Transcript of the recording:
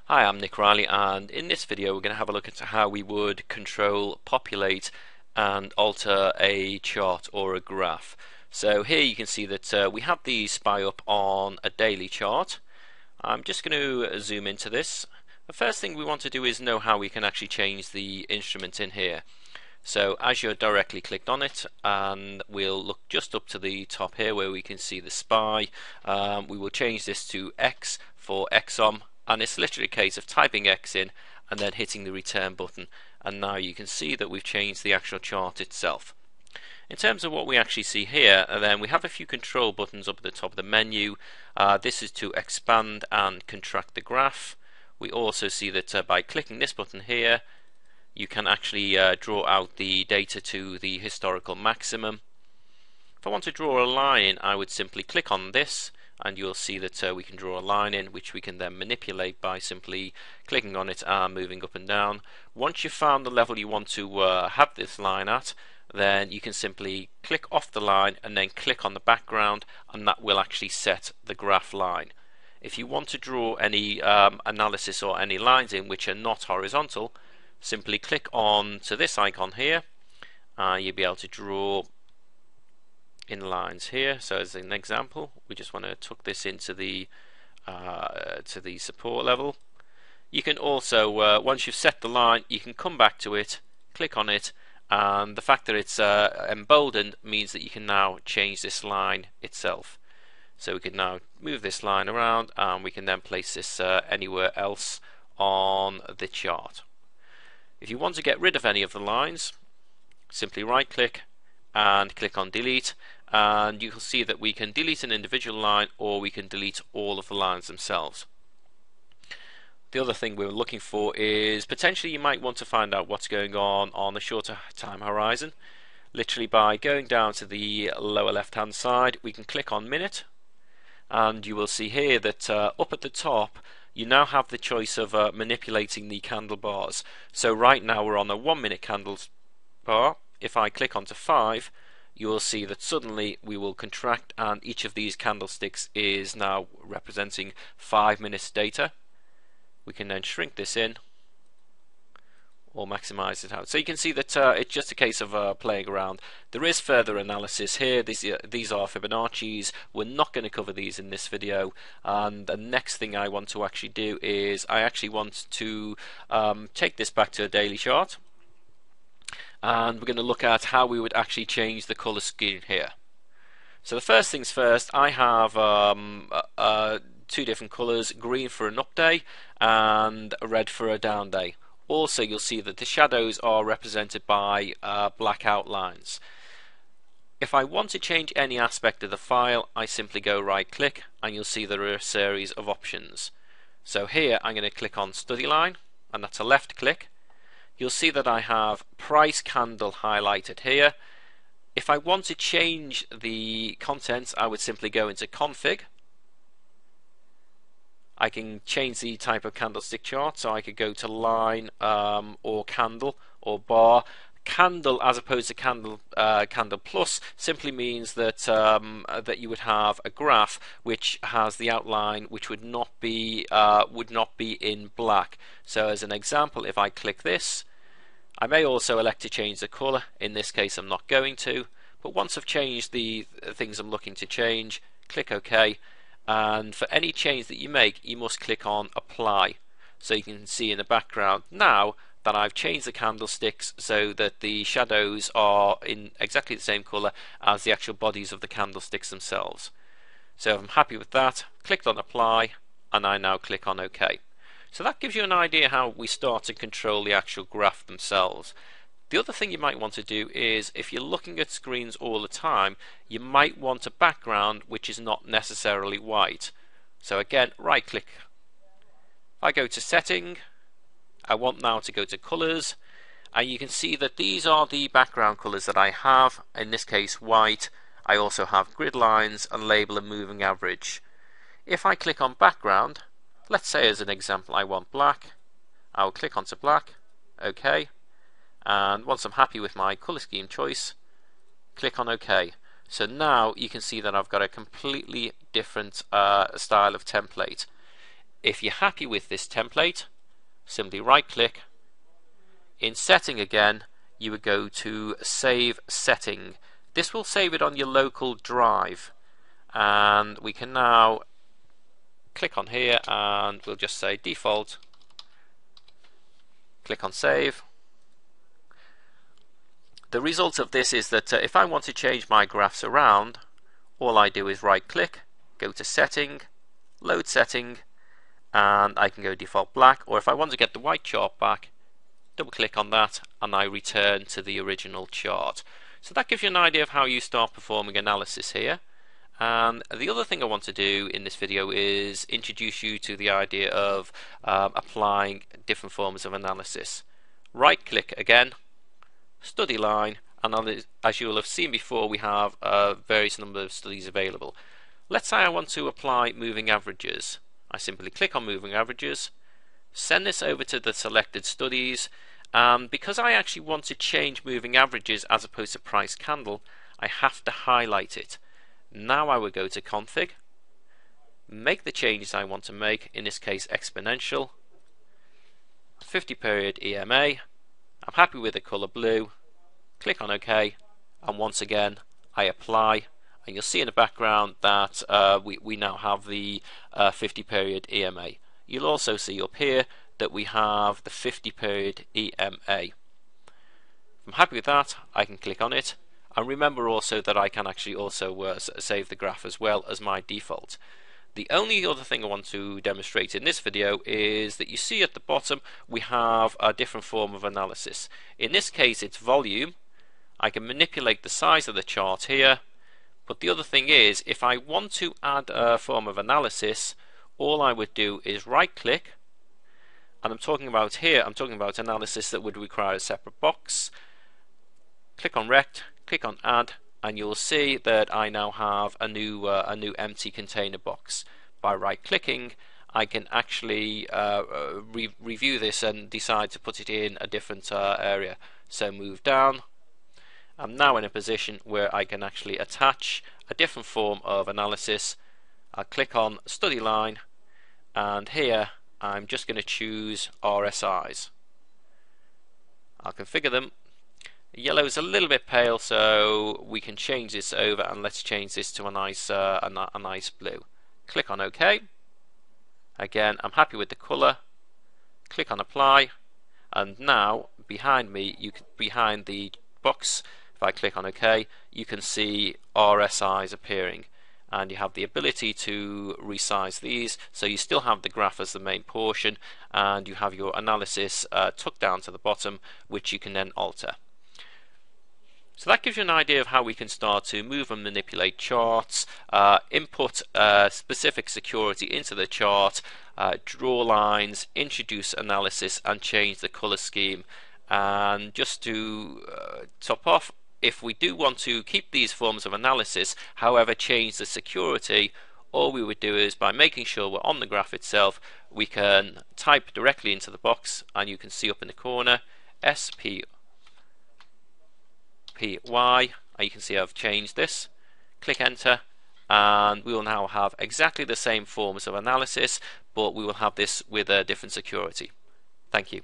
Hi, I'm Nick Riley, and in this video we're going to have a look at how we would control, populate and alter a chart or a graph. So here you can see that we have the SPY up on a daily chart. I'm just going to zoom into this. The first thing we want to do is know how we can actually change the instrument in here. So as you're directly clicked on it, and we'll look just up to the top here where we can see the SPY. We will change this to X for XOM, and it's literally a case of typing X in and then hitting the return button, and now you can see that we've changed the actual chart itself. In terms of what we actually see here, then we have a few control buttons up at the top of the menu. This is to expand and contract the graph. We also see that by clicking this button here, you can actually draw out the data to the historical maximum. If I want to draw a line, I would simply click on this, and you'll see that we can draw a line in, which we can then manipulate by simply clicking on it and moving up and down. Once you've found the level you want to have this line at, then you can simply click off the line and then click on the background, and that will actually set the graph line. If you want to draw any analysis or any lines in which are not horizontal, simply click on to this icon here. You'll be able to draw in lines here. So as an example, we just want to tuck this into the support level. You can also, once you've set the line, you can come back to it, click on it, and the fact that it's emboldened means that you can now change this line itself. So we can now move this line around, and we can then place this anywhere else on the chart. If you want to get rid of any of the lines, simply right click and click on delete, and you'll see that we can delete an individual line, or we can delete all of the lines themselves. The other thing we're looking for is potentially you might want to find out what's going on a shorter time horizon. Literally by going down to the lower left hand side, we can click on minute, and you will see here that up at the top you now have the choice of manipulating the candle bars. So right now we're on a 1 minute candle bar. If I click onto 5, you will see that suddenly we will contract, and each of these candlesticks is now representing 5 minutes data. We can then shrink this in or maximize it out. So you can see that it's just a case of playing around. There is further analysis here. These are Fibonacci's. We're not going to cover these in this video, and the next thing I want to actually do is I actually want to take this back to a daily chart, and we're going to look at how we would actually change the color scheme here. So the first things first, I have two different colors, green for an up day and red for a down day. Also, you'll see that the shadows are represented by black outlines. If I want to change any aspect of the file, I simply go right click, and you'll see there are a series of options. So here I'm going to click on study line, and that's a left click. You'll see that I have price candle highlighted here. If I want to change the contents, I would simply go into config. I can change the type of candlestick chart, so I could go to line or candle or bar. Candle as opposed to candle plus simply means that that you would have a graph which has the outline which would not be in black. So as an example, if I click this, I may also elect to change the color. In this case I'm not going to, but once I've changed the things I'm looking to change, click OK. And for any change that you make, you must click on apply. So you can see in the background now that I've changed the candlesticks so that the shadows are in exactly the same color as the actual bodies of the candlesticks themselves. So if I'm happy with that, clicked on apply, and I now click on OK. So that gives you an idea how we start to control the actual graph themselves. The other thing you might want to do is, if you're looking at screens all the time, you might want a background which is not necessarily white. So again, right click. I go to setting. I want now to go to colors, and you can see that these are the background colors that I have. In this case, white. I also have grid lines and label and moving average. If I click on background, let's say as an example I want black, I'll click onto black, OK. And once I'm happy with my color scheme choice, click on OK. So now you can see that I've got a completely different style of template. If you're happy with this template, simply right click. In setting again, you would go to save setting. This will save it on your local drive, and we can now click on here and we'll just say default. Click on save. The result of this is that if I want to change my graphs around, all I do is right click, go to setting, load setting, and I can go default black, or if I want to get the white chart back, double click on that and I return to the original chart. So that gives you an idea of how you start performing analysis here. And the other thing I want to do in this video is introduce you to the idea of applying different forms of analysis. Right click again, study line, and as you will have seen before, we have various number of studies available. Let's say I want to apply moving averages. I simply click on moving averages, send this over to the selected studies, and because I actually want to change moving averages as opposed to price candle, I have to highlight it. Now I would go to config, make the changes I want to make, in this case exponential, 50 period EMA, I'm happy with the color blue, click on OK, and once again I apply, and you'll see in the background that we now have the 50 period EMA. You'll also see up here that we have the 50 period EMA. If I'm happy with that, I can click on it, and remember also that I can actually also save the graph as well as my default. The only other thing I want to demonstrate in this video is that you see at the bottom we have a different form of analysis. In this case it's volume. I can manipulate the size of the chart here, but the other thing is if I want to add a form of analysis, all I would do is right click, and I'm talking about analysis that would require a separate box. Click on rect, click on add, and you'll see that I now have a new empty container box. By right clicking, I can actually review this and decide to put it in a different area. So move down. I'm now in a position where I can actually attach a different form of analysis. I'll click on study line, and here I'm just going to choose RSIs. I'll configure them. Yellow is a little bit pale, so we can change this over, and let's change this to a nice blue. Click on OK. Again, I'm happy with the color. Click on apply, and now behind me, behind the box, if I click on OK, you can see RSIs appearing, and you have the ability to resize these, so you still have the graph as the main portion, and you have your analysis tucked down to the bottom, which you can then alter. So that gives you an idea of how we can start to move and manipulate charts, input specific security into the chart, draw lines, introduce analysis, and change the color scheme. And just to top off, if we do want to keep these forms of analysis, however change the security, all we would do is, by making sure we're on the graph itself, we can type directly into the box, and you can see up in the corner SPY, and you can see I've changed this. Click enter, and we will now have exactly the same forms of analysis, but we will have this with a different security. Thank you.